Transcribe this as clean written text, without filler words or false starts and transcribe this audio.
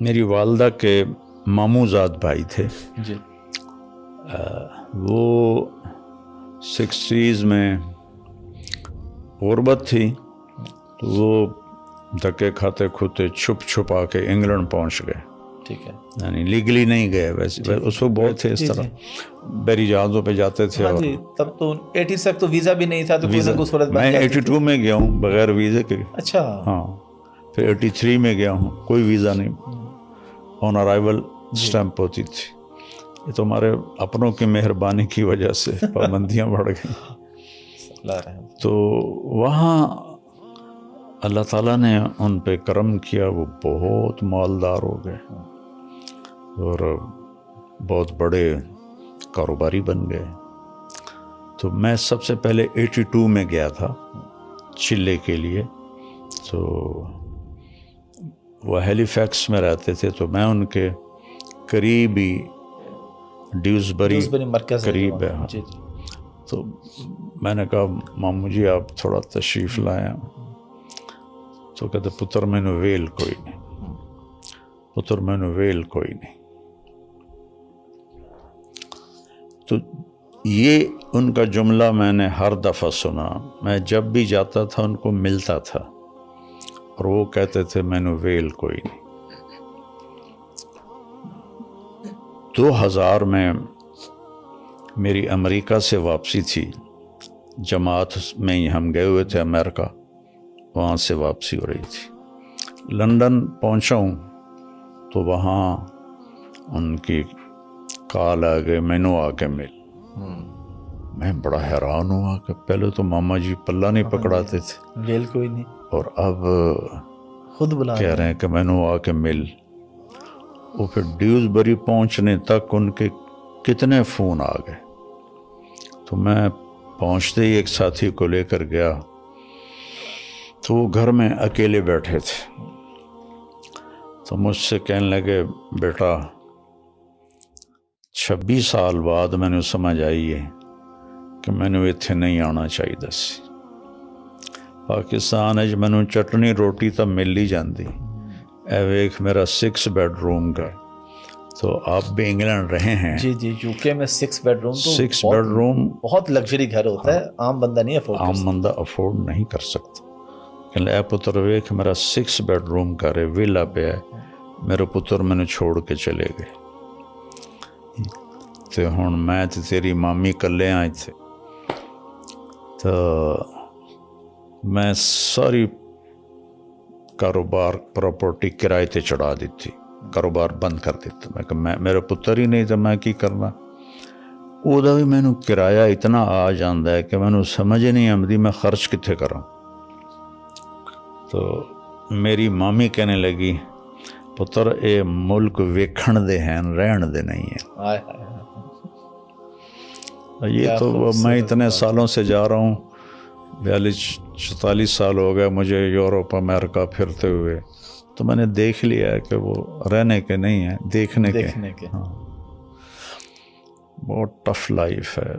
میری والدہ کے ماموں زاد بھائی تھے جی. وہ 60s میں غربت تھی تو وہ دھکے کھاتے کھوتے چھپ چھپا کے انگلینڈ پہنچ گئے. ٹھیک ہے. یعنی لیگلی نہیں گئے ویسے اس وقت بہت تھے اس طرح بحری جہازوں پہ جاتے تھے. ہاں جی تب تو 80 تک تو ویزا بھی نہیں تھا تو کوئی نہ کوئی صورت بن جاتی تھی. میں 82 میں گیا ہوں بغیر ویزے کے. اچھا. ہاں پھر 83 میں گیا ہوں, کوئی ویزا نہیں, آن ارائیول اسٹیمپ ہوتی تھی. یہ تو ہمارے اپنوں کی مہربانی کی وجہ سے پابندیاں بڑھ گئیں. تو وہاں اللہ تعالیٰ نے ان پہ کرم کیا, وہ بہت مالدار ہو گئے اور بہت بڑے کاروباری بن گئے. تو میں سب سے پہلے 82 میں گیا تھا چلے کے لیے. تو وہ ہیلی فیکس میں رہتے تھے تو میں ان کے قریب ہی ڈیوزبری قریب ہے. تو میں نے کہا ماموں جی آپ تھوڑا تشریف لائیں. تو کہتے پتر میں نو ویل کوئی نہیں, پتر میں نو ویل کوئی نہیں. تو یہ ان کا جملہ میں نے ہر دفعہ سنا. میں جب بھی جاتا تھا ان کو ملتا تھا اور وہ کہتے تھے میں نو ویل کوئی نہیں. 2000 میں میری امریکہ سے واپسی تھی, جماعت میں ہی ہم گئے ہوئے تھے امریکہ, وہاں سے واپسی ہو رہی تھی. لندن پہنچا ہوں تو وہاں ان کی کال آ گئے مینو آ کے مل. میں بڑا حیران ہوا کہ پہلے تو ماما جی پلہ نہیں پکڑاتے تھے ویل کوئی نہیں, اور اب خود بلا کہہ رہے ہیں کہ مینو آ کے مل. وہ پھر ڈیوزبری پہنچنے تک ان کے کتنے فون آ گئے. تو میں پہنچتے ہی ایک ساتھی کو لے کر گیا تو وہ گھر میں اکیلے بیٹھے تھے. تو مجھ سے کہنے لگے بیٹا 26 سال بعد میں نے سمجھ آئی ہے کہ میں نے اتنے نہیں آنا چاہیے سی. پاکستان اج میں چٹنی روٹی تو مل ہی جاندی. اے ویکھ میرا 6 بیڈ روم کا. تو آپ بھی انگلینڈ رہے ہیں. جی جی یو کے میں 6 بیڈ روم تو 6 بیڈ روم بہت لگژری گھر ہوتا ہے, عام بندہ نہیں عام بندہ افورڈ نہیں کر سکتا. کہ اے پتر ویکھ میرا 6 بیڈ روم کا رہے ویلا پہ ہے, میرے پتر میں نے چھوڑ کے چلے گئے. تو ہن میں تے تیری مامی کلے آئے تھے. تو میں ساری کاروبار پراپرٹی کرائے تے چڑھا دیتی, کاروبار بند کر دیتا. میں کہ میرے پتر ہی نہیں تو میں کی کرنا. وہ بھی مینوں کرایہ اتنا آ جاندہ ہے کہ مینوں سمجھ نہیں آمدی میں خرچ کتنے کراں. تو میری مامی کہنے لگی پتر اے ملک ویکھن دے ہیں رہن دے نہیں ہیں. یہ تو میں اتنے سالوں سے جا رہا ہوں, 42-44 سال ہو گئے مجھے یورپ امریکہ پھرتے ہوئے. تو میں نے دیکھ لیا ہے کہ وہ رہنے کے نہیں ہیں, دیکھنے کے. ہاں بہت ٹف لائف ہے.